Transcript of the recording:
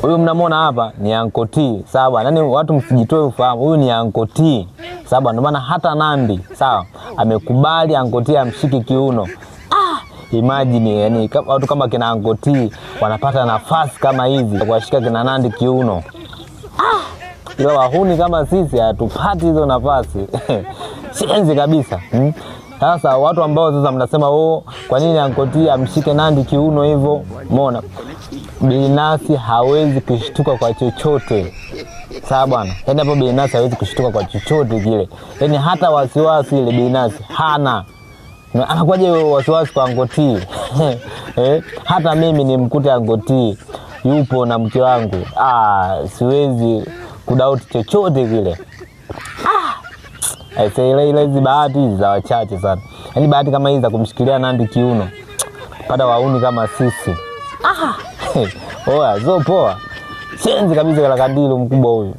Huyu mnamuona hapa ni Uncle T, sawa? Yaani watu msijitoe ufahamu, huyu ni Uncle T, sawa? Ndio maana hata Nandy, sawa, amekubali Uncle T amshike kiuno. Imagine, yani watu kama kina Uncle T wanapata nafasi kama hizi kuwashika kina Nandy kiuno. Ila wahuni kama sisi hatupati hizo nafasi. Sienzi kabisa. Sasa watu ambao sasa mnasema kwa nini Uncle T amshike Nandy kiuno hivyo? Umeona? Billnass hawezi kushtuka kwa chochote. Sawa bwana. Yaani hapo Billnass hawezi kushtuka kwa chochote kile. Yaani hata wasiwasi ile Billnass hana. Anakuwaje wasiwasi kwa Uncle T? Hata mimi nimkute Uncle T yupo na mke wangu, siwezi kudoubt chochote kile. Ile hizi bahati za wachache sana. Yaani bahati kama hizi za kumshikilia Nandy kiuno pata wauni kama sisi. Oya, zo poa. Sienzi kabisa kala kadilo mkubwa huyu.